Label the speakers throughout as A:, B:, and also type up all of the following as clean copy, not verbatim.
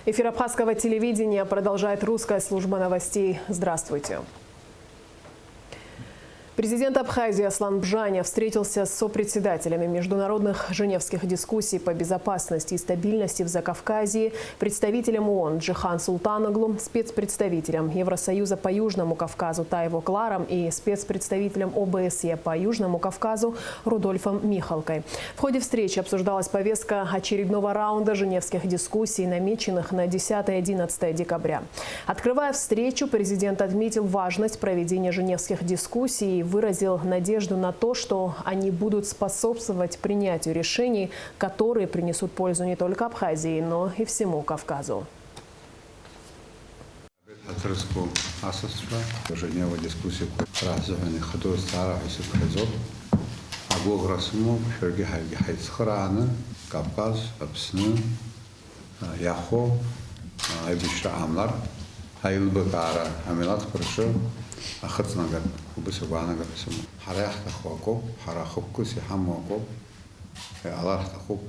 A: Эфир абхазского телевидения продолжает русская служба новостей. Здравствуйте. Президент Абхазии Аслан Бжаня встретился с сопредседателями международных женевских дискуссий по безопасности и стабильности в Закавказье, представителем ООН Джихан Султаноглу, спецпредставителем Евросоюза по Южному Кавказу Тайво Кларом и спецпредставителем ОБСЕ по Южному Кавказу Рудольфом Михалкой. В ходе встречи обсуждалась повестка очередного раунда женевских дискуссий, намеченных на 10-11 декабря. Открывая встречу, президент отметил важность проведения женевских дискуссий и выразил надежду на то, что они будут способствовать принятию решений, которые принесут пользу не только Абхазии, но и всему Кавказу.
B: أخذنا وبسوقنا قرسم حريح تخوكو حراخوب كوسي حموكو الله تخوب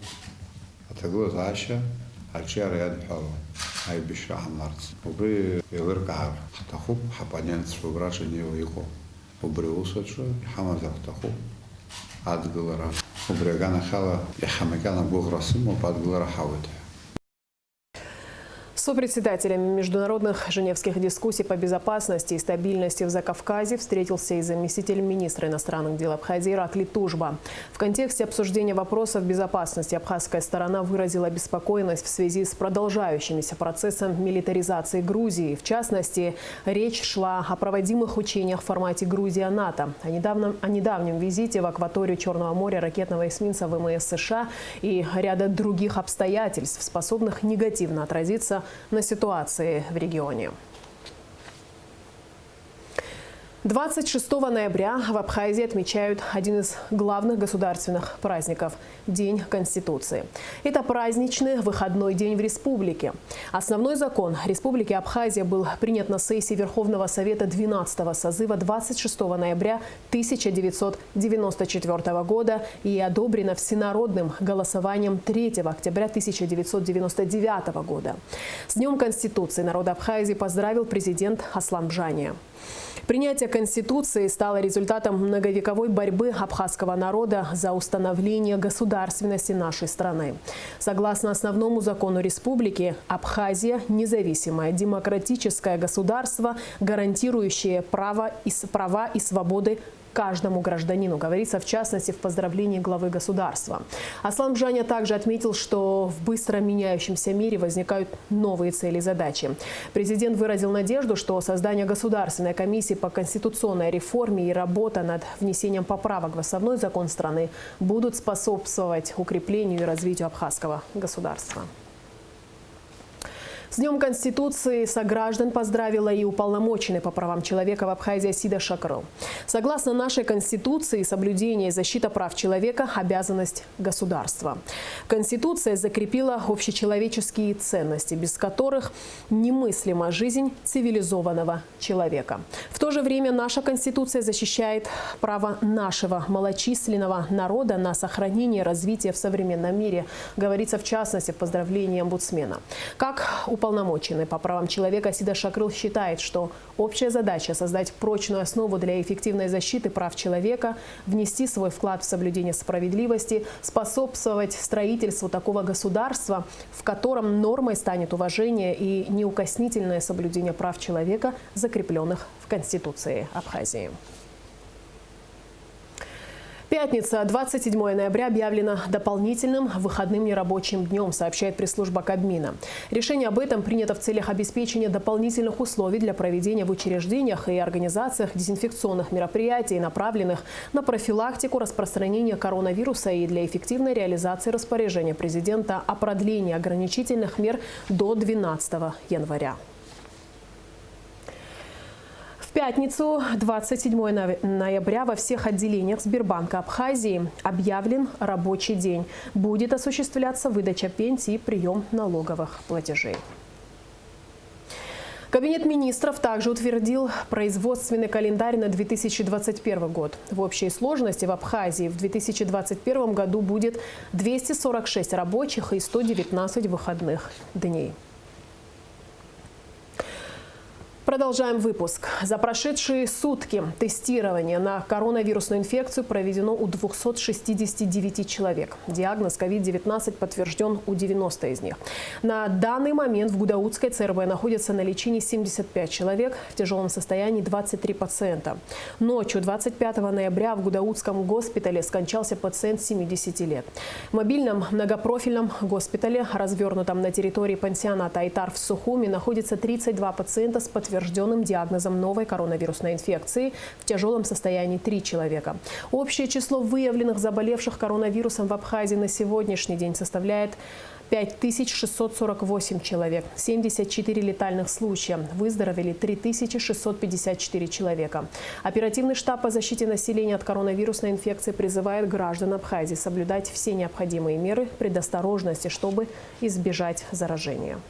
B: أتجوز عاشة هالشيء رياض حلو هاي بشرع مرز وبري يورقع تخوب حبانين سوبراش نيو يقو وبري وصل شو حمزة تخوب عاد قلرا وبري جانا خلا يحمكنا بوغرسم وبعد قلرا حاوته.
A: С сопредседателями международных женевских дискуссий по безопасности и стабильности в Закавказье встретился и заместитель министра иностранных дел Абхазии Иракли Тужба. В контексте обсуждения вопросов безопасности абхазская сторона выразила обеспокоенность в связи с продолжающимся процессом милитаризации Грузии. В частности, речь шла о проводимых учениях в формате Грузия-НАТО, о недавнем визите в акваторию Черного моря ракетного эсминца ВМС США и ряда других обстоятельств, способных негативно отразиться на ситуации в регионе. 26 ноября в Абхазии отмечают один из главных государственных праздников – День Конституции. Это праздничный выходной день в республике. Основной закон Республики Абхазия был принят на сессии Верховного Совета 12-го созыва 26 ноября 1994 года и одобрено всенародным голосованием 3 октября 1999 года. С Днем Конституции народ Абхазии поздравил президент Аслан Бжаня. Принятие Конституции стало результатом многовековой борьбы абхазского народа за установление государственности нашей страны. Согласно основному закону республики, Абхазия – независимое демократическое государство, гарантирующее права и свободы каждому гражданину, говорится в частности в поздравлении главы государства. Аслан Бжаня также отметил, что в быстро меняющемся мире возникают новые цели и задачи. Президент выразил надежду, что создание Государственной комиссии по конституционной реформе и работа над внесением поправок в основной закон страны будут способствовать укреплению и развитию абхазского государства. С Днем Конституции сограждан поздравила и уполномоченный по правам человека в Абхазии Сида Шакрыл. Согласно нашей Конституции, соблюдение и защита прав человека – обязанность государства. Конституция закрепила общечеловеческие ценности, без которых немыслима жизнь цивилизованного человека. В то же время наша Конституция защищает право нашего малочисленного народа на сохранение и развитие в современном мире, говорится в частности в поздравлении омбудсмена. Как уполномоченный по правам человека Сида Шакрыл считает, что общая задача – создать прочную основу для эффективной защиты прав человека, внести свой вклад в соблюдение справедливости, способствовать строительству такого государства, в котором нормой станет уважение и неукоснительное соблюдение прав человека, закрепленных в Конституции Абхазии. Пятница, 27 ноября, объявлена дополнительным выходным нерабочим днем, сообщает пресс-служба Кабмина. Решение об этом принято в целях обеспечения дополнительных условий для проведения в учреждениях и организациях дезинфекционных мероприятий, направленных на профилактику распространения коронавируса и для эффективной реализации распоряжения президента о продлении ограничительных мер до 12 января. В пятницу, 27 ноября, во всех отделениях Сбербанка Абхазии объявлен рабочий день. Будет осуществляться выдача пенсий и прием налоговых платежей. Кабинет министров также утвердил производственный календарь на 2021 год. В общей сложности в Абхазии в 2021 году будет 246 рабочих и 119 выходных дней. Продолжаем выпуск. За прошедшие сутки тестирование на коронавирусную инфекцию проведено у 269 человек. Диагноз COVID-19 подтвержден у 90 из них. На данный момент в Гудаутской ЦРБ находится на лечении 75 человек, в тяжелом состоянии 23 пациента. Ночью 25 ноября в Гудаутском госпитале скончался пациент 70 лет. В мобильном многопрофильном госпитале, развернутом на территории пансионата Айтар в Сухуми, находится 32 пациента с подтвержденным диагнозом новой коронавирусной инфекции. В тяжелом состоянии 3 человека. Общее число выявленных заболевших коронавирусом в Абхазии на сегодняшний день составляет 5648 человек, 74 летальных случая. Выздоровели 3654 человека. Оперативный штаб по защите населения от коронавирусной инфекции призывает граждан Абхазии соблюдать все необходимые меры предосторожности, чтобы избежать заражения.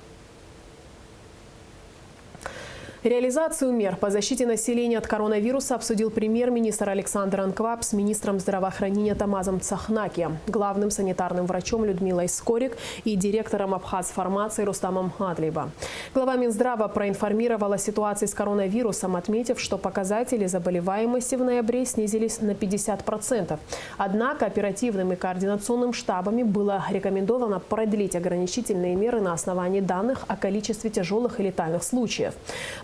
A: Реализацию мер по защите населения от коронавируса обсудил премьер-министр Александр Анквап с министром здравоохранения Тамазом Цахнаки, главным санитарным врачом Людмилой Скорик и директором Абхазфармации Рустамом Адлиба. Глава Минздрава проинформировала о ситуации с коронавирусом, отметив, что показатели заболеваемости в ноябре снизились на 50%. Однако оперативным и координационным штабами было рекомендовано продлить ограничительные меры на основании данных о количестве тяжелых и летальных случаев.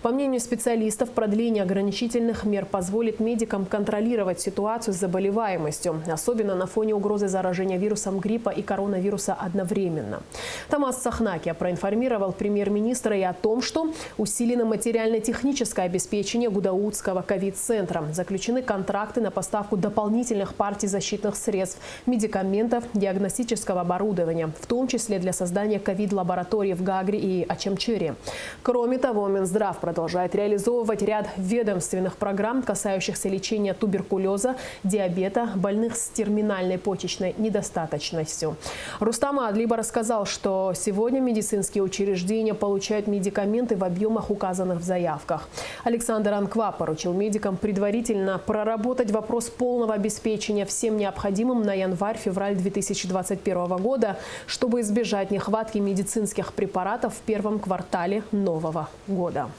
A: По мнению специалистов, продление ограничительных мер позволит медикам контролировать ситуацию с заболеваемостью, особенно на фоне угрозы заражения вирусом гриппа и коронавируса одновременно. Тамаз Цахнаки проинформировал премьер-министра и о том, что усилено материально-техническое обеспечение Гудаутского ковид-центра. Заключены контракты на поставку дополнительных партий защитных средств, медикаментов, диагностического оборудования, в том числе для создания ковид-лабораторий в Гагре и Ачамчире. Кроме того, Минздрав продолжает реализовывать ряд ведомственных программ, касающихся лечения туберкулеза, диабета, больных с терминальной почечной недостаточностью. Рустам Адлиба рассказал, что сегодня медицинские учреждения получают медикаменты в объемах, указанных в заявках. Александр Анквап поручил медикам предварительно проработать вопрос полного обеспечения всем необходимым на январь-февраль 2021 года, чтобы избежать нехватки медицинских препаратов в первом квартале нового года.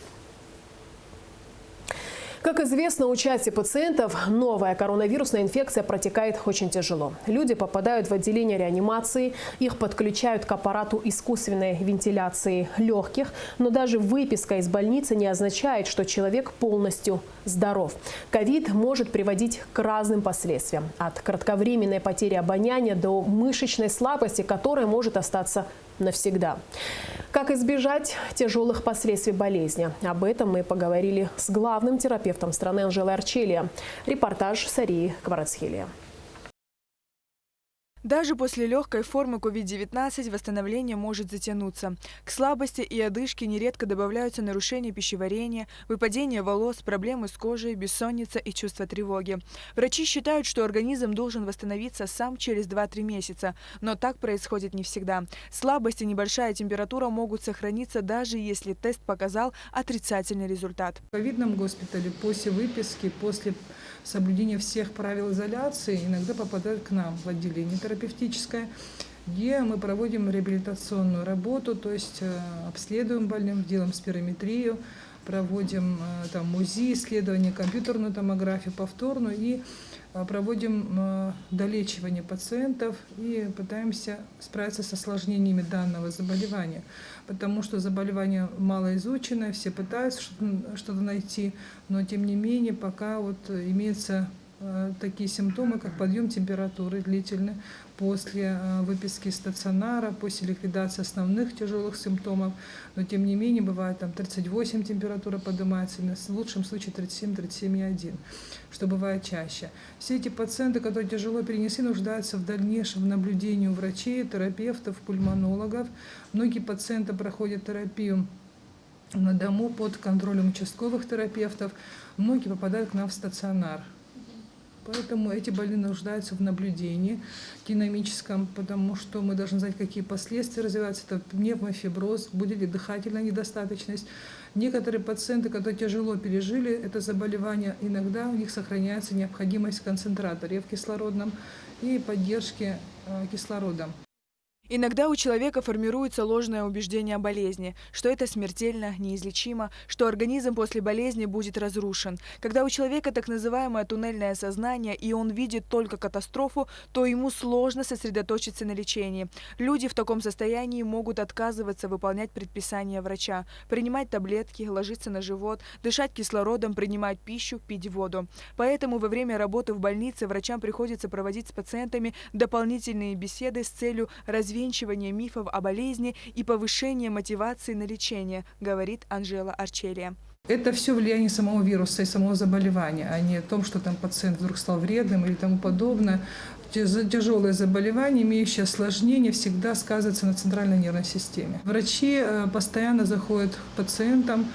A: Как известно, у части пациентов новая коронавирусная инфекция протекает очень тяжело. Люди попадают в отделение реанимации, их подключают к аппарату искусственной вентиляции легких, но даже выписка из больницы не означает, что человек полностью здоров. ковид может приводить к разным последствиям. От кратковременной потери обоняния до мышечной слабости, которая может остаться навсегда. Как избежать тяжелых последствий болезни? Об этом мы поговорили с главным терапевтом страны Анжелой Арчелия. Репортаж Сарии Кварацхелия.
C: Даже после легкой формы COVID-19 восстановление может затянуться. К слабости и одышке нередко добавляются нарушения пищеварения, выпадение волос, проблемы с кожей, бессонница и чувство тревоги. Врачи считают, что организм должен восстановиться сам через 2-3 месяца, но так происходит не всегда. Слабость и небольшая температура могут сохраниться, даже если тест показал отрицательный результат.
D: В ковидном госпитале после выписки, после соблюдения всех правил изоляции иногда попадают к нам в отделение терапевтическое, где мы проводим реабилитационную работу, то есть обследуем больных, делаем спирометрию, проводим там УЗИ, исследования, компьютерную томографию, повторную и проводим долечивание пациентов и пытаемся справиться с осложнениями данного заболевания, потому что заболевание малоизученное, все пытаются что-то найти, но тем не менее пока вот имеются такие симптомы, как подъем температуры длительный после выписки из стационара, после ликвидации основных тяжелых симптомов, но тем не менее бывает там 38 температура поднимается, в лучшем случае 37-37,1, что бывает чаще. Все эти пациенты, которые тяжело перенесли, нуждаются в дальнейшем наблюдении у врачей, терапевтов, пульмонологов. Многие пациенты проходят терапию на дому под контролем участковых терапевтов, многие попадают к нам в стационар. Поэтому эти больные нуждаются в наблюдении динамическом, потому что мы должны знать, какие последствия развиваются. Это пневмофиброз, будет ли дыхательная недостаточность. Некоторые пациенты, которые тяжело пережили это заболевание, иногда у них сохраняется необходимость концентратора в кислородном и поддержки кислорода.
C: Иногда у человека формируется ложное убеждение о болезни, что это смертельно, неизлечимо, что организм после болезни будет разрушен. Когда у человека так называемое туннельное сознание, и он видит только катастрофу, то ему сложно сосредоточиться на лечении. Люди в таком состоянии могут отказываться выполнять предписания врача, принимать таблетки, ложиться на живот, дышать кислородом, принимать пищу, пить воду. Поэтому во время работы в больнице врачам приходится проводить с пациентами дополнительные беседы с целью развенчивания мифов о болезни и повышения мотивации на лечение, говорит Анжела Арчелия.
D: Это все влияние самого вируса и самого заболевания, а не о том, что там пациент вдруг стал вредным или тому подобное. Тяжелое заболевание, имеющее осложнение, всегда сказывается на центральной нервной системе. Врачи постоянно заходят к пациентам,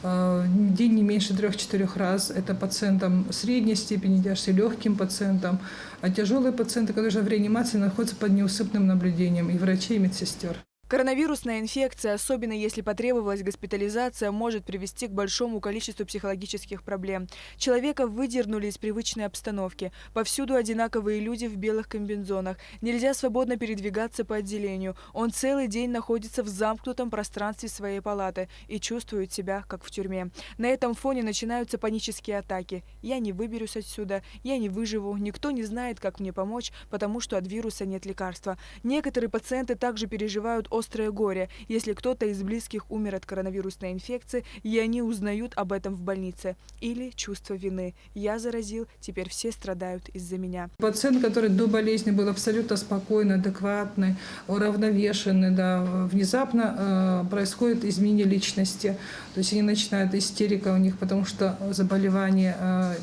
D: в день не меньше 3-4 раз. Это пациентам средней степени тяжести, легким пациентам. А тяжелые пациенты, которые же в реанимации, находятся под неусыпным наблюдением и врачей, и медсестер.
C: Коронавирусная инфекция, особенно если потребовалась госпитализация, может привести к большому количеству психологических проблем. Человека выдернули из привычной обстановки. Повсюду одинаковые люди в белых комбинезонах. Нельзя свободно передвигаться по отделению. Он целый день находится в замкнутом пространстве своей палаты и чувствует себя, как в тюрьме. На этом фоне начинаются панические атаки. «Я не выберусь отсюда», «Я не выживу», «Никто не знает, как мне помочь, потому что от вируса нет лекарства». Некоторые пациенты также переживают острое горе, если кто-то из близких умер от коронавирусной инфекции, и они узнают об этом в больнице. Или чувство вины. «Я заразил, теперь все страдают из-за меня».
D: Пациент, который до болезни был абсолютно спокойный, адекватный, уравновешенный, да, внезапно происходит изменение личности. То есть они начинают истерика у них, потому что заболевание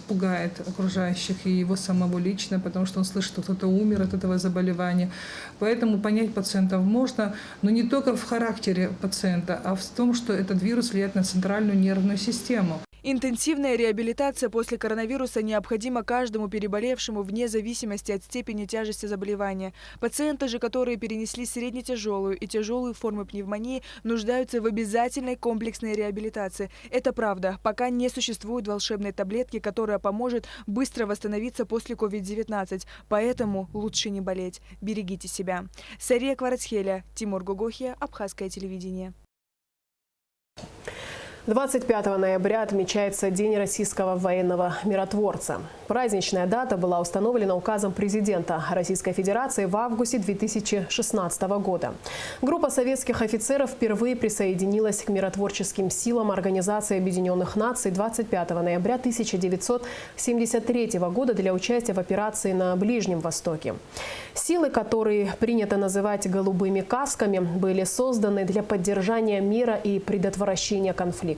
D: пугает окружающих и его самого лично, потому что он слышит, что кто-то умер от этого заболевания. Поэтому понять пациентов можно, но не только в характере пациента, а в том, что этот вирус влияет на центральную нервную систему.
C: Интенсивная реабилитация после коронавируса необходима каждому переболевшему вне зависимости от степени тяжести заболевания. Пациенты же, которые перенесли среднетяжелую и тяжелую формы пневмонии, нуждаются в обязательной комплексной реабилитации. Это правда, пока не существует волшебной таблетки, которая поможет быстро восстановиться после COVID-19. Поэтому лучше не болеть. Берегите себя. Сария Кварацхеля, Тимур Гогохия, Абхазское телевидение.
A: 25 ноября отмечается День российского военного миротворца. Праздничная дата была установлена указом президента Российской Федерации в августе 2016 года. Группа советских офицеров впервые присоединилась к миротворческим силам Организации Объединенных Наций 25 ноября 1973 года для участия в операции на Ближнем Востоке. Силы, которые принято называть «голубыми касками», были созданы для поддержания мира и предотвращения конфликтов.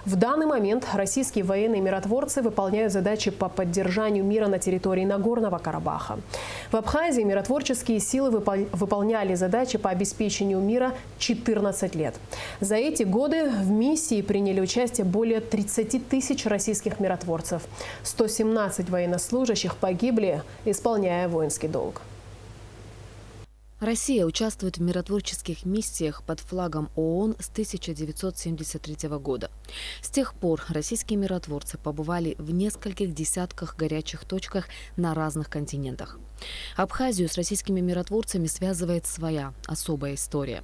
A: В данный момент российские военные миротворцы выполняют задачи по поддержанию мира на территории Нагорного Карабаха. В Абхазии миротворческие силы выполняли задачи по обеспечению мира 14 лет. За эти годы в миссии приняли участие более 30 тысяч российских миротворцев. 117 военнослужащих погибли, исполняя воинский долг.
E: Россия участвует в миротворческих миссиях под флагом ООН с 1973 года. С тех пор российские миротворцы побывали в нескольких десятках горячих точках на разных континентах. Абхазию с российскими миротворцами связывает своя особая история.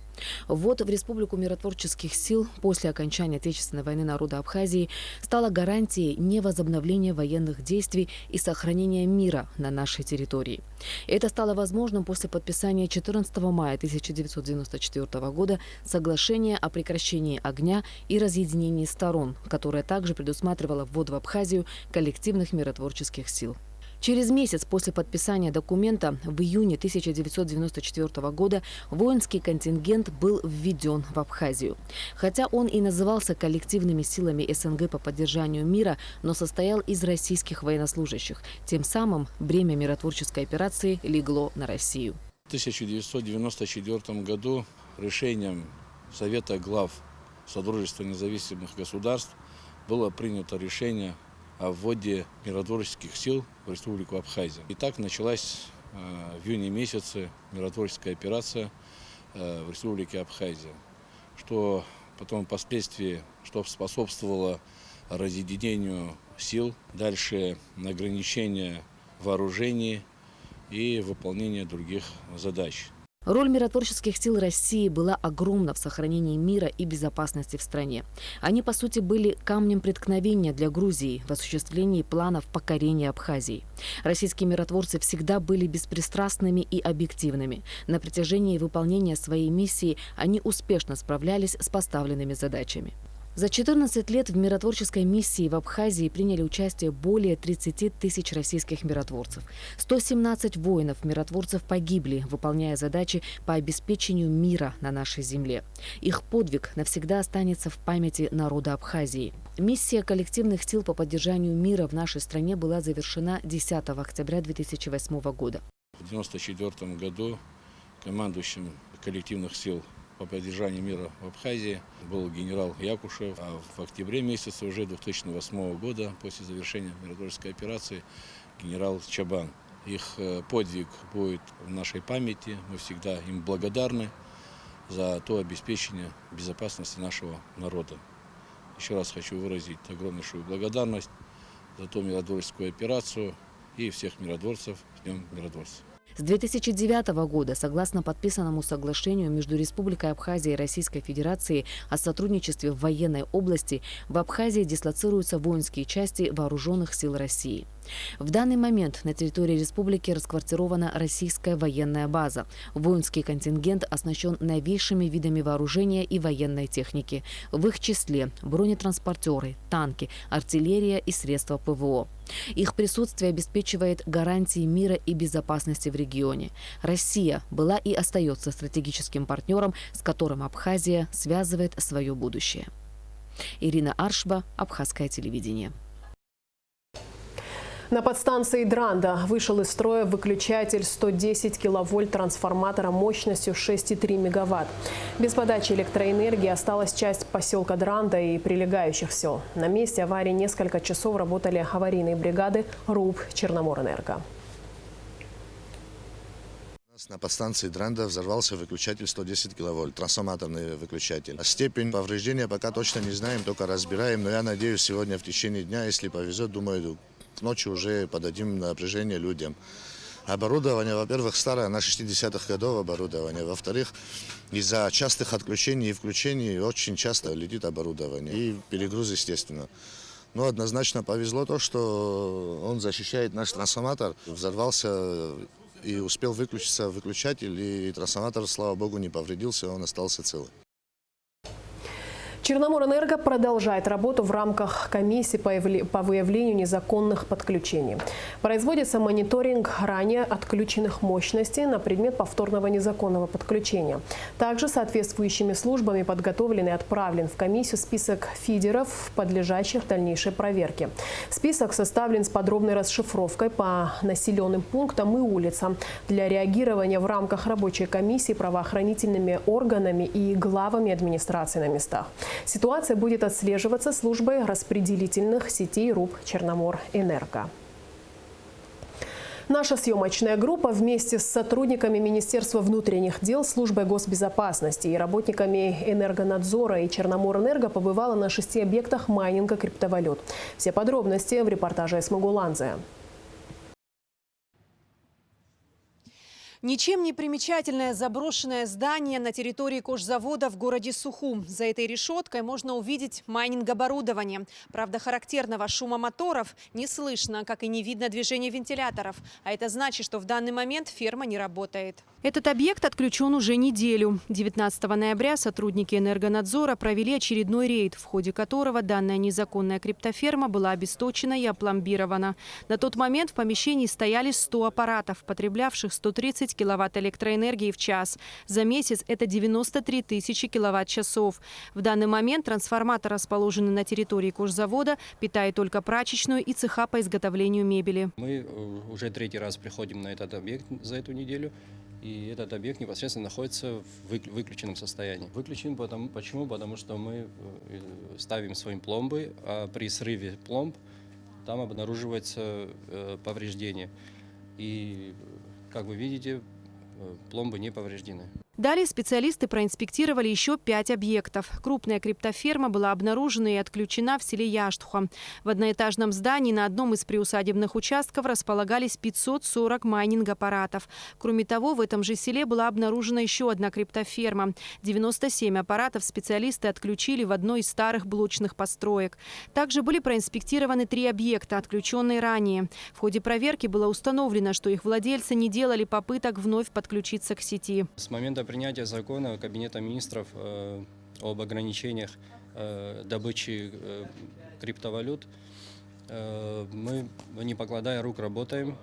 E: Ввод в Республику миротворческих сил после окончания Отечественной войны народа Абхазии стала гарантией невозобновления военных действий и сохранения мира на нашей территории. Это стало возможным после подписания 14 мая 1994 года соглашения о прекращении огня и разъединении сторон, которое также предусматривало ввод в Абхазию коллективных миротворческих сил. Через месяц после подписания документа в июне 1994 года воинский контингент был введен в Абхазию. Хотя он и назывался коллективными силами СНГ по поддержанию мира, но состоял из российских военнослужащих. Тем самым бремя миротворческой операции легло на Россию.
F: В 1994 году решением Совета глав Содружества независимых государств было принято решение о вводе миротворческих сил в Республику Абхазия. И так началась в июне месяце миротворческая операция в Республике Абхазия, что потом впоследствии способствовало разъединению сил, дальше ограничение вооружений и выполнение других задач.
E: Роль миротворческих сил России была огромна в сохранении мира и безопасности в стране. Они, по сути, были камнем преткновения для Грузии в осуществлении планов покорения Абхазии. Российские миротворцы всегда были беспристрастными и объективными. На протяжении выполнения своей миссии они успешно справлялись с поставленными задачами. За 14 лет в миротворческой миссии в Абхазии приняли участие более 30 тысяч российских миротворцев. 117 воинов-миротворцев погибли, выполняя задачи по обеспечению мира на нашей земле. Их подвиг навсегда останется в памяти народа Абхазии. Миссия коллективных сил по поддержанию мира в нашей стране была завершена 10 октября 2008 года.
F: В 1994 году командующим коллективных сил по поддержанию мира в Абхазии был генерал Якушев, а в октябре месяце уже 2008 года, после завершения миротворческой операции, генерал Чабан. Их подвиг будет в нашей памяти, мы всегда им благодарны за то обеспечение безопасности нашего народа. Еще раз хочу выразить огромнейшую благодарность за ту миротворческую операцию и всех миротворцев с Днем миротворца.
E: С 2009 года, согласно подписанному соглашению между Республикой Абхазия и Российской Федерацией о сотрудничестве в военной области, в Абхазии дислоцируются воинские части Вооруженных сил России. В данный момент на территории республики расквартирована российская военная база. Воинский контингент оснащен новейшими видами вооружения и военной техники. В их числе бронетранспортеры, танки, артиллерия и средства ПВО. Их присутствие обеспечивает гарантии мира и безопасности в регионе. Россия была и остается стратегическим партнером, с которым Абхазия связывает свое будущее. Ирина Аршба, Абхазское телевидение.
A: На подстанции Дранда вышел из строя выключатель 110 киловольт трансформатора мощностью 6,3 мегаватт. Без подачи электроэнергии осталась часть поселка Дранда и прилегающих сел. На месте аварии несколько часов работали аварийные бригады РУП «Черноморэнерго».
G: На подстанции Дранда взорвался выключатель 110 киловольт, трансформаторный выключатель. Степень повреждения пока точно не знаем, только разбираем. Но я надеюсь, сегодня в течение дня, если повезет, думаю, к ночи уже подадим напряжение людям. Оборудование, во-первых, старое, на 60-х годов оборудование. Во-вторых, из-за частых отключений и включений очень часто летит оборудование. И перегруз, естественно. Но однозначно повезло то, что он защищает наш трансформатор. Взорвался и успел выключиться выключатель, и трансформатор, слава богу, не повредился, он остался целый.
A: Черноморэнерго продолжает работу в рамках комиссии по выявлению незаконных подключений. Производится мониторинг ранее отключенных мощностей на предмет повторного незаконного подключения. Также соответствующими службами подготовлен и отправлен в комиссию список фидеров, подлежащих дальнейшей проверке. Список составлен с подробной расшифровкой по населенным пунктам и улицам для реагирования в рамках рабочей комиссии правоохранительными органами и главами администрации на местах. Ситуация будет отслеживаться службой распределительных сетей РУП «Черноморэнерго». Наша съемочная группа вместе с сотрудниками Министерства внутренних дел, службой госбезопасности и работниками Энергонадзора и Черноморэнерго побывала на 6 объектах майнинга криптовалют. Все подробности в репортаже Смогуланзе.
H: Ничем не примечательное заброшенное здание на территории кожзавода в городе Сухум. За этой решеткой можно увидеть майнинг-оборудование. Правда, характерного шума моторов не слышно, как и не видно движения вентиляторов. А это значит, что в данный момент ферма не работает. Этот объект отключен уже неделю. 19 ноября сотрудники Энергонадзора провели очередной рейд, в ходе которого данная незаконная криптоферма была обесточена и опломбирована. На тот момент в помещении стояли 100 аппаратов, потреблявших 130 киловатт электроэнергии в час. За месяц это 93 тысячи киловатт-часов. В данный момент трансформатор, расположенный на территории кожзавода, питает только прачечную и цеха по изготовлению мебели.
I: Мы уже 3-й раз приходим на этот объект за эту неделю. И этот объект непосредственно находится в выключенном состоянии. Выключен почему? Потому что мы ставим свои пломбы, а при срыве пломб там обнаруживается повреждение. И, как вы видите, пломбы не повреждены.
H: Далее специалисты проинспектировали еще 5 объектов. Крупная криптоферма была обнаружена и отключена в селе Яштуха. В одноэтажном здании на одном из приусадебных участков располагались 540 майнинг-аппаратов. Кроме того, в этом же селе была обнаружена еще одна криптоферма. 97 аппаратов специалисты отключили в одной из старых блочных построек. Также были проинспектированы 3 объекта, отключенные ранее. В ходе проверки было установлено, что их владельцы не делали попыток вновь подключиться к сети.
I: С момента принятия закона Кабинета министров об ограничениях добычи криптовалют мы, не покладая рук, работаем,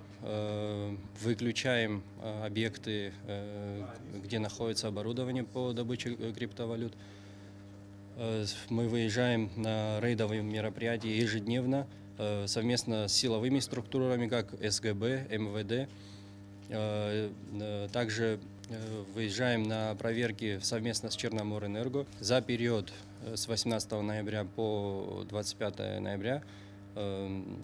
I: выключаем объекты, где находится оборудование по добыче криптовалют. Мы выезжаем на рейдовые мероприятия ежедневно совместно с силовыми структурами, как СГБ, МВД. Также выезжаем на проверки совместно с Черноморэнерго. За период с 18 ноября по 25 ноября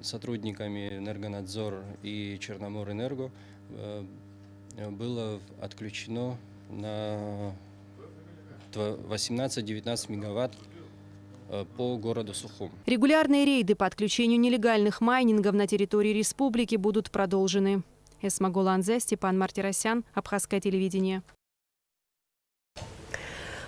I: сотрудниками Энергонадзор и Черноморэнерго было отключено на 18-19 мегаватт по городу Сухум.
H: Регулярные рейды по отключению нелегальных майнингов на территории республики будут продолжены. Эсма Голанзе, Степан Мартиросян, Абхазское телевидение.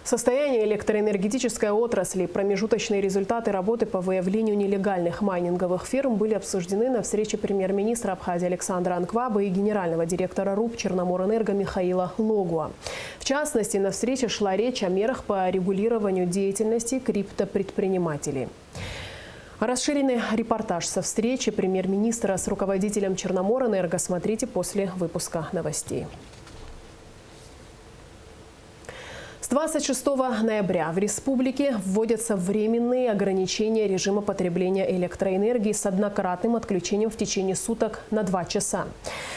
A: Состояние электроэнергетической отрасли, промежуточные результаты работы по выявлению нелегальных майнинговых фирм были обсуждены на встрече премьер-министра Абхазии Александра Анкваба и генерального директора РУП Черноморэнерго Михаила Логуа. В частности, на встрече шла речь о мерах по регулированию деятельности криптопредпринимателей. Расширенный репортаж со встречи премьер-министра с руководителем Черноморэнерго смотрите после выпуска новостей. С 26 ноября в республике вводятся временные ограничения режима потребления электроэнергии с однократным отключением в течение суток на 2 часа.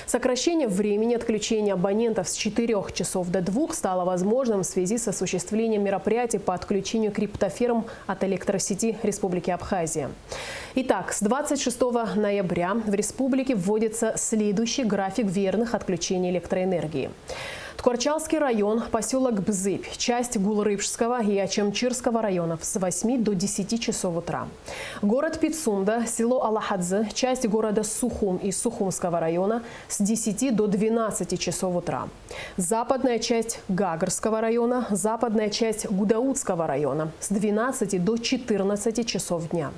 A: Сокращение времени отключения абонентов с 4 часов до 2 стало возможным в связи с осуществлением мероприятий по отключению криптофирм от электросети Республики Абхазия. Итак, с 26 ноября в республике вводится следующий график верных отключений электроэнергии. Ткорчалский район, поселок Бзыбь, часть Гулрыбжского и Ачамчирского районов с 8 до 10 часов утра. Город Пицунда, село Алахадзе, часть города Сухум и Сухумского района с 10 до 12 часов утра. Западная часть Гагарского района, западная часть Гудаутского района с 12 до 14 часов дня.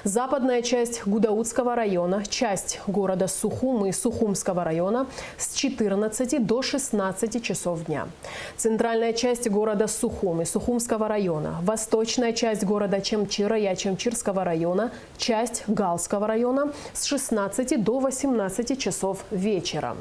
A: Западная часть Гудаутского района, часть города Сухум и Сухумского района с 14 до 16 часов дня. Центральная часть города Сухум и Сухумского района, восточная часть города Чамчира и Ачамчирского района, часть Галского района с 16 до 18 часов вечера.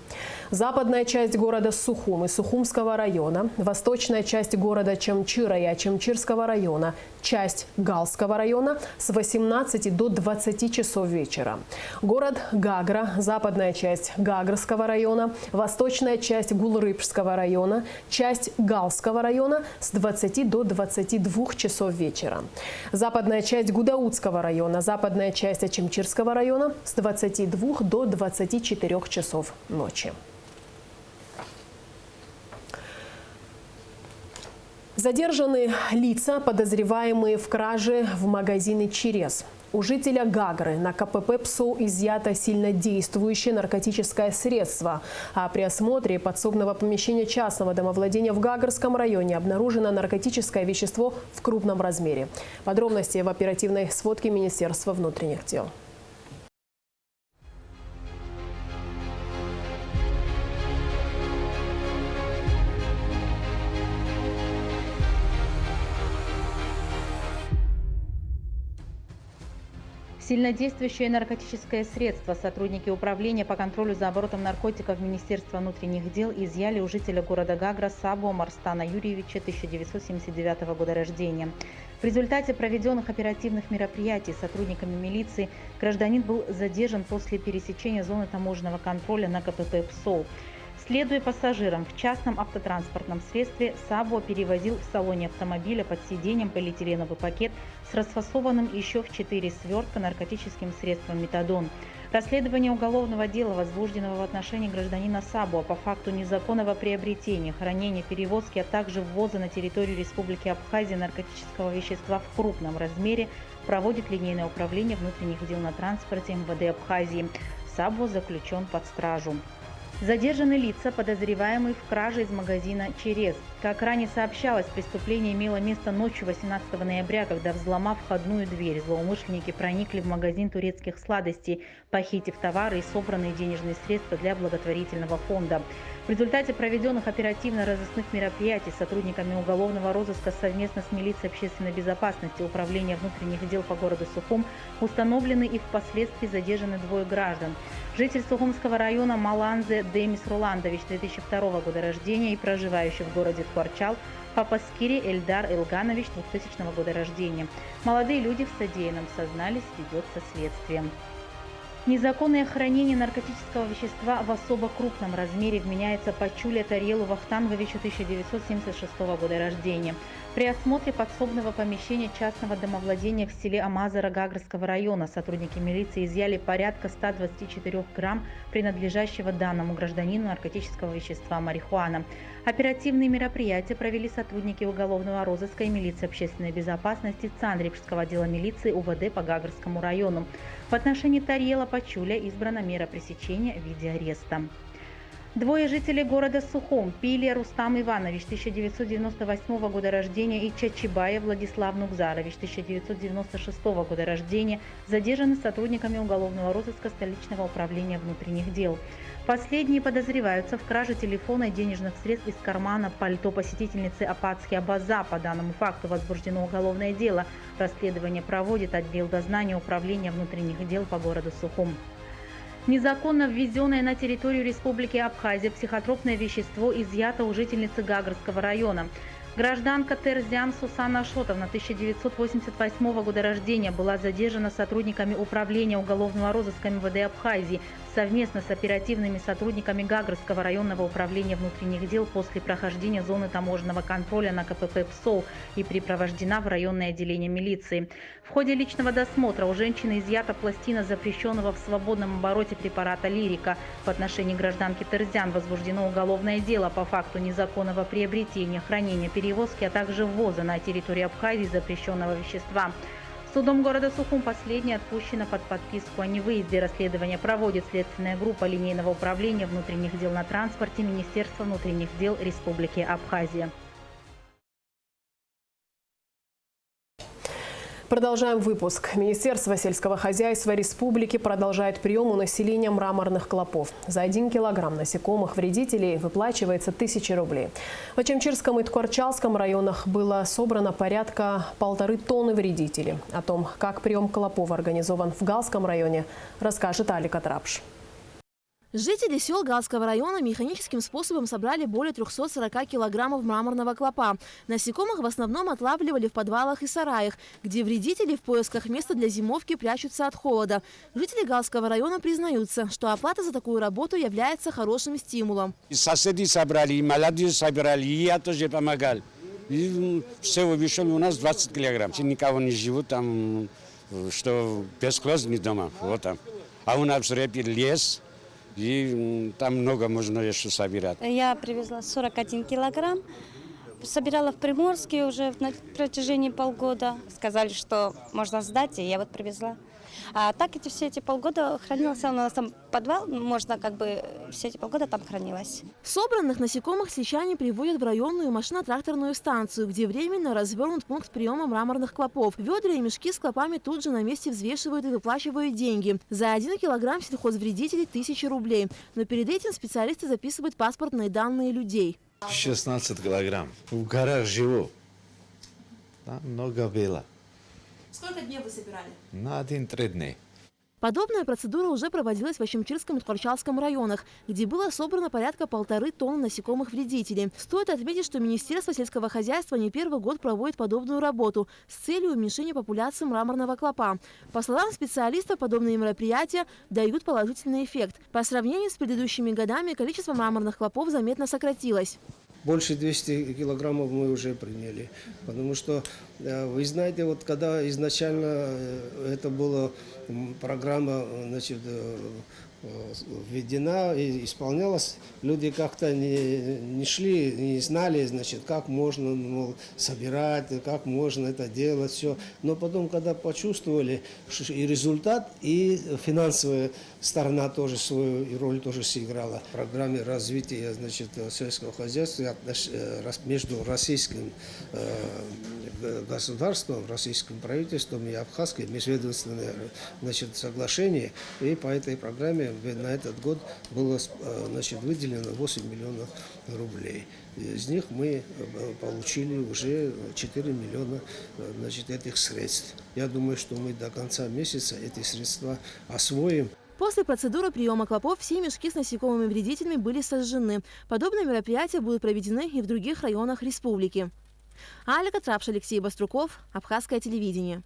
A: Западная часть города Сухум и Сухумского района, восточная часть города Чамчира и Ачамчирского района, часть Галского района с 18 до 20 часов вечера. Город Гагра, западная часть Гагарского района, восточная часть Гулрыбжского района, часть Галского района с 20 до 22 часов вечера. Западная часть Гудаутского района, западная часть Ачамчирского района с 22 до 24 часов ночи. Задержаны лица, подозреваемые в краже в магазине «Через». У жителя Гагры на КПП ПСО изъято сильнодействующее наркотическое средство. А при осмотре подсобного помещения частного домовладения в Гагарском районе обнаружено наркотическое вещество в крупном размере. Подробности в оперативной сводке Министерства внутренних дел.
J: Сильнодействующее наркотическое средство сотрудники Управления по контролю за оборотом наркотиков Министерства внутренних дел изъяли у жителя города Гагра Сабо Марстана Юрьевича, 1979 года рождения. В результате проведенных оперативных мероприятий сотрудниками милиции гражданин был задержан после пересечения зоны таможенного контроля на КПП ПСО. Следуя пассажирам в частном автотранспортном средстве, Сабо перевозил в салоне автомобиля под сиденьем полиэтиленовый пакет с расфасованным еще в 4 свертка наркотическим средством метадон. Расследование уголовного дела, возбужденного в отношении гражданина Сабуа по факту незаконного приобретения, хранения, перевозки, а также ввоза на территорию Республики Абхазия наркотического вещества в крупном размере, проводит линейное управление внутренних дел на транспорте МВД Абхазии. Сабуа заключен под стражу. Задержаны лица, подозреваемые в краже из магазина «Через». Как ранее сообщалось, преступление имело место ночью 18 ноября, когда, взломав входную дверь, злоумышленники проникли в магазин турецких сладостей, похитив товары и собранные денежные средства для благотворительного фонда. В результате проведенных оперативно-розыскных мероприятий сотрудниками уголовного розыска совместно с милицией общественной безопасности Управления внутренних дел по городу Сухум установлены и впоследствии задержаны двое граждан. Житель Сухумского района Маланзе Демис Руландович, 2002 года рождения и проживающий в городе Ткварчал, Папаскири Эльдар Элганович, 2000 года рождения. Молодые люди в содеянном сознались, ведется следствие. Незаконное хранение наркотического вещества в особо крупном размере вменяется Пачуле Тарьелу Вахтанговичу, 1976 года рождения. При осмотре подсобного помещения частного домовладения в селе Амазара Гагрского района сотрудники милиции изъяли порядка 124 грамм принадлежащего данному гражданину наркотического вещества марихуана. Оперативные мероприятия провели сотрудники уголовного розыска и милиции общественной безопасности Цандрипского отдела милиции УВД по Гагрскому району. В отношении Тарьела Пачуля избрана мера пресечения в виде ареста. Двое жителей города Сухум, Пилия Рустам Иванович, 1998 года рождения, и Чачибаев Владислав Нукзарович, 1996 года рождения, задержаны сотрудниками уголовного розыска столичного управления внутренних дел. Последние подозреваются в краже телефона и денежных средств из кармана пальто посетительницы Апатски Абаза. По данному факту возбуждено уголовное дело. Расследование проводит отдел дознания Управления внутренних дел по городу Сухум. Незаконно ввезенное на территорию Республики Абхазия психотропное вещество изъято у жительницы Гагрского района. Гражданка Терзян Сусана Ашотовна, 1988 года рождения, была задержана сотрудниками Управления уголовного розыска МВД Абхазии совместно с оперативными сотрудниками Гагрского районного управления внутренних дел после прохождения зоны таможенного контроля на КПП ПСОЛ и припровождена в районное отделение милиции. В ходе личного досмотра у женщины изъята пластина запрещенного в свободном обороте препарата «Лирика». В отношении гражданки Терзян возбуждено уголовное дело по факту незаконного приобретения, хранения, перевозки, а также ввоза на территории Абхазии запрещенного вещества. Судом города Сухум последняя отпущена под подписку о невыезде. Расследование проводит следственная группа линейного управления внутренних дел на транспорте Министерства внутренних дел Республики Абхазия.
A: Продолжаем выпуск. Министерство сельского хозяйства республики продолжает прием у населения мраморных клопов. За 1 килограмм насекомых-вредителей выплачивается 1000 рублей. В Очамчирском и Ткварчалском районах было собрано порядка 1,5 тонны вредителей. О том, как прием клопов организован в Галском районе, расскажет Алика Трапш.
K: Жители сел Галского района механическим способом собрали более 340 килограммов мраморного клопа. Насекомых в основном отлавливали в подвалах и сараях, где вредители в поисках места для зимовки прячутся от холода. Жители Галского района признаются, что оплата за такую работу является хорошим стимулом.
L: Соседи собрали, и молодые собирали, и я тоже помогал. И всего вышел у нас 20 килограмм. Никого не живут там, что бесхозный дома. Вот там. А у нас в Репе лес. И там много можно еще собирать.
M: Я привезла 41 килограмм. Собирала в Приморске уже на протяжении полгода. Сказали, что можно сдать, и я вот привезла. А так все эти полгода хранился у нас там подвал, можно все эти полгода там хранилось.
K: Собранных насекомых сельчане приводят в районную машино-тракторную станцию, где временно развернут пункт приема мраморных клопов. Ведра и мешки с клопами тут же на месте взвешивают и выплачивают деньги. За 1 килограмм сельхозвредителей 1000 рублей. Но перед этим специалисты записывают паспортные данные людей.
N: 16 килограмм. В горах живу. Там много было.
K: Сколько дней вы собирали?
N: На 1-3 дня.
K: Подобная процедура уже проводилась в Очамчирском и Ткварчалском районах, где было собрано порядка 1,5 тонны насекомых-вредителей. Стоит отметить, что Министерство сельского хозяйства не первый год проводит подобную работу с целью уменьшения популяции мраморного клопа. По словам специалистов, подобные мероприятия дают положительный эффект. По сравнению с предыдущими годами количество мраморных клопов заметно сократилось.
O: больше 200 килограммов мы уже приняли. Потому что, вы знаете, вот когда изначально это была программа, значит, введена и исполнялась, люди как-то не шли, не знали, значит, как можно, мол, собирать, как можно это делать, все. Но потом, когда почувствовали, что и результат, и финансовая сторона тоже свою роль тоже сыграла. В программе развития, значит, сельского хозяйства между российским государством, российским правительством и абхазским межведомственное, значит, соглашение. И по этой программе на этот год было, значит, выделено 8 миллионов рублей. Из них мы получили уже 4 миллиона, значит, этих средств. Я думаю, что мы до конца месяца эти средства освоим.
K: После процедуры приема клопов все мешки с насекомыми вредителями были сожжены. Подобные мероприятия будут проведены и в других районах республики. Алика Трапш, Алексей Баструков, Абхазское телевидение.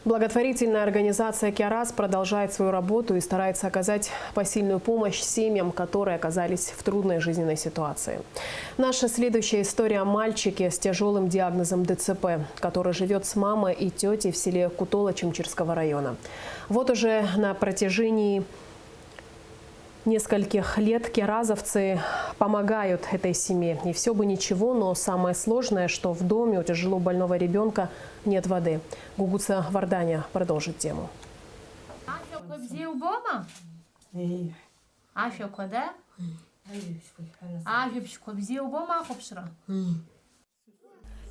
A: Благотворительная организация «Киарас» продолжает свою работу и старается оказать посильную помощь семьям, которые оказались в трудной жизненной ситуации. Наша следующая история о мальчике с тяжелым диагнозом ДЦП, который живет с мамой и тетей в селе Кутола Чимчирского района. Вот уже на протяжении нескольких лет киаразовцы помогают этой семье. И все бы ничего, но самое сложное, что в доме у тяжело больного ребенка нет воды. Гугуца Варданя продолжит тему.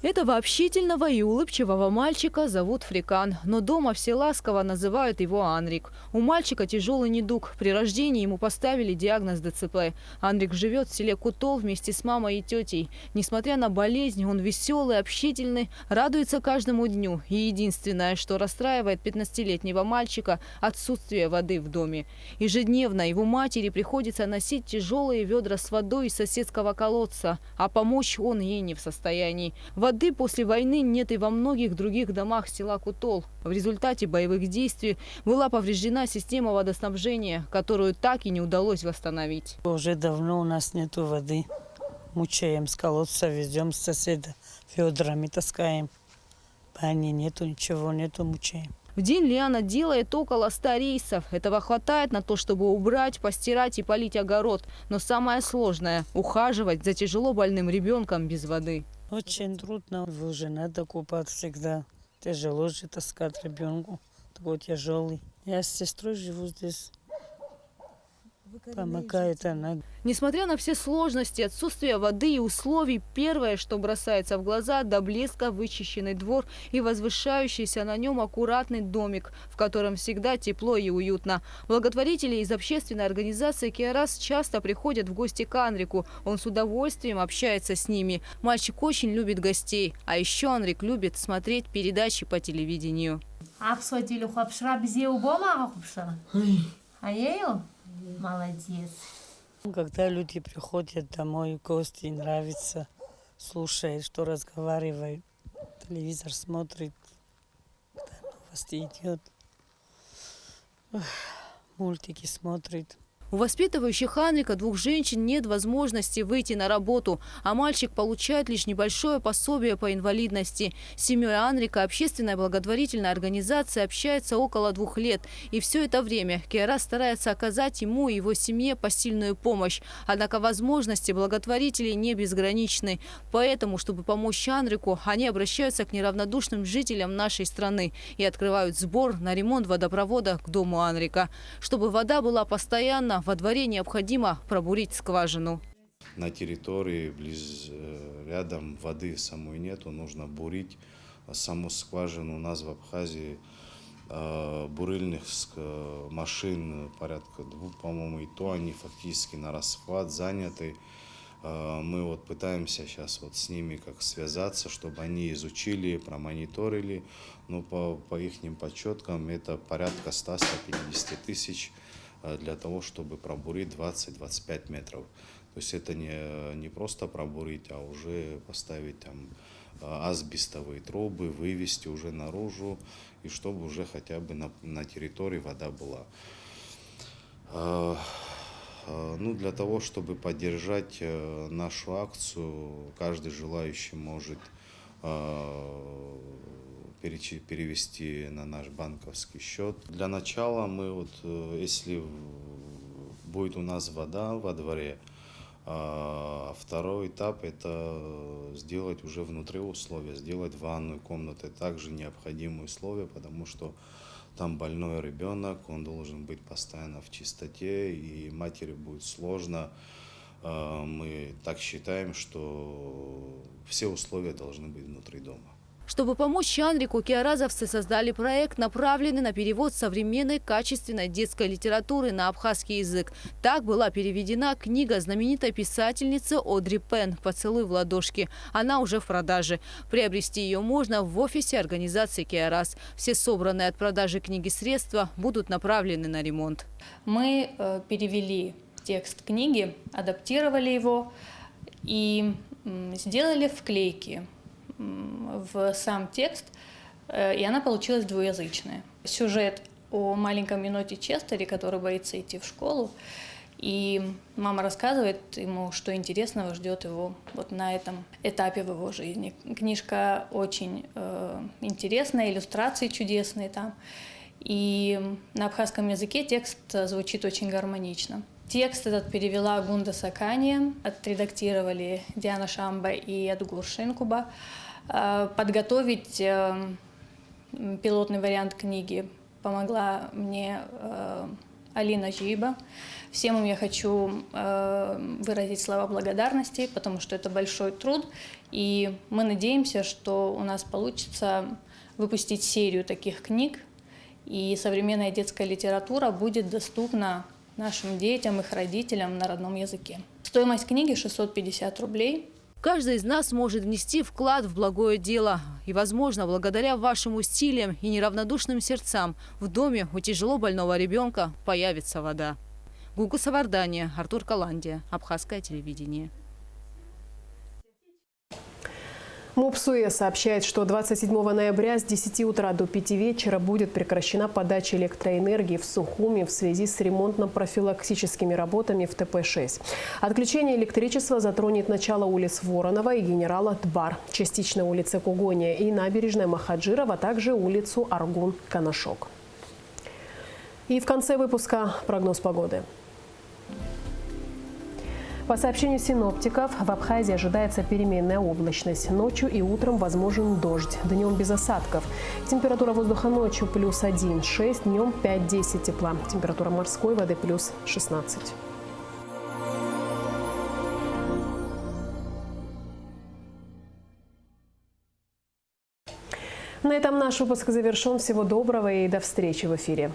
P: Этого общительного и улыбчивого мальчика зовут Фрикан, но дома все ласково называют его Анрик. У мальчика тяжелый недуг. При рождении ему поставили диагноз ДЦП. Анрик живет в селе Кутол вместе с мамой и тетей. Несмотря на болезнь, он веселый, общительный, радуется каждому дню. И единственное, что расстраивает 15-летнего мальчика – отсутствие воды в доме. Ежедневно его матери приходится носить тяжелые ведра с водой из соседского колодца, а помочь он ей не в состоянии. Воды после войны нет и во многих других домах села Кутол. В результате боевых действий была повреждена система водоснабжения, которую так и не удалось восстановить.
Q: Уже давно у нас нету воды. Мучаем с колодца, везем с соседа, ведрами таскаем. Бани нету, ничего нету, мучаем.
P: В день Лиана делает около 100 рейсов. Этого хватает на то, чтобы убрать, постирать и полить огород. Но самое сложное – ухаживать за тяжело больным ребенком без воды.
Q: Очень трудно. Уже надо купать всегда. Тяжело же таскать ребенку. Такой тяжелый. Я с сестрой живу здесь. Помогает она.
P: Несмотря на все сложности, отсутствие воды и условий, первое, что бросается в глаза – до блеска вычищенный двор и возвышающийся на нем аккуратный домик, в котором всегда тепло и уютно. Благотворители из общественной организации «Киарас» часто приходят в гости к Анрику. Он с удовольствием общается с ними. Мальчик очень любит гостей. А еще Анрик любит смотреть передачи по телевидению.
Q: Молодец. Когда люди приходят домой, гости, нравится, слушает, что разговаривают, телевизор смотрит, когда новости идет, мультики смотрит.
P: У воспитывающих Анрика двух женщин нет возможности выйти на работу, а мальчик получает лишь небольшое пособие по инвалидности. С семьей Анрика общественная благотворительная организация общается около 2 лет. И все это время «Киарас» старается оказать ему и его семье посильную помощь. Однако возможности благотворителей не безграничны. Поэтому, чтобы помочь Анрику, они обращаются к неравнодушным жителям нашей страны и открывают сбор на ремонт водопровода к дому Анрика. Чтобы вода была постоянно, во дворе необходимо пробурить скважину.
R: На территории рядом воды самой нету, нужно бурить саму скважину. У нас в Абхазии бурильных машин порядка 2, по-моему, и то они фактически на расхват заняты. Мы вот пытаемся сейчас вот с ними как связаться, чтобы они изучили, промониторили. Но по их подсчетам это порядка 100-150 тысяч для того, чтобы пробурить 20-25 метров. То есть это не просто пробурить, а уже поставить там асбестовые трубы, вывести уже наружу, и чтобы уже хотя бы на территории вода была. Ну, для того, чтобы поддержать нашу акцию, каждый желающий может перевести на наш банковский счет. Для начала мы вот, если будет у нас вода во дворе, второй этап это сделать уже внутри условия, сделать ванную комнату, также необходимые условия, потому что там больной ребенок, он должен быть постоянно в чистоте, и матери будет сложно. Мы так считаем, что все условия должны быть внутри дома.
P: Чтобы помочь Анрику, киаразовцы создали проект, направленный на перевод современной качественной детской литературы на абхазский язык. Так была переведена книга знаменитой писательницы Одри Пен «Поцелуй в ладошки». Она уже в продаже. Приобрести ее можно в офисе организации «Киараз». Все собранные от продажи книги средства будут направлены на ремонт.
S: Мы перевели текст книги, адаптировали его и сделали вклейки в сам текст, и она получилась двуязычная. Сюжет о маленьком еноте Честере, который боится идти в школу, и мама рассказывает ему, что интересного ждет его вот на этом этапе в его жизни. Книжка очень интересная, иллюстрации чудесные там, и на абхазском языке текст звучит очень гармонично. Текст этот перевела Гунда Сакания, отредактировали Диана Шамба и Адгур Шинкуба. Подготовить пилотный вариант книги помогла мне Алина Жиба. Всем им я хочу выразить слова благодарности, потому что это большой труд, и мы надеемся, что у нас получится выпустить серию таких книг, и современная детская литература будет доступна нашим детям, их родителям на родном языке. Стоимость книги 650 рублей.
P: Каждый из нас может внести вклад в благое дело. И, возможно, благодаря вашим усилиям и неравнодушным сердцам в доме у тяжело больного ребенка появится вода. Гугу Савардания, Артур Каландия, Абхазское телевидение.
A: МУПСУЭ сообщает, что 27 ноября с 10 утра до 5 вечера будет прекращена подача электроэнергии в Сухуми в связи с ремонтно-профилактическими работами в ТП-6. Отключение электричества затронет начало улиц Воронова и генерала Тбар, частично улицы Кугония и набережная Махаджирова, а также улицу Аргун-Канашок. И в конце выпуска прогноз погоды. По сообщению синоптиков, в Абхазии ожидается переменная облачность. Ночью и утром возможен дождь, днем без осадков. Температура воздуха ночью +1, 6, днем 5-10 тепла. Температура морской воды +16. На этом наш выпуск завершен. Всего доброго и до встречи в эфире.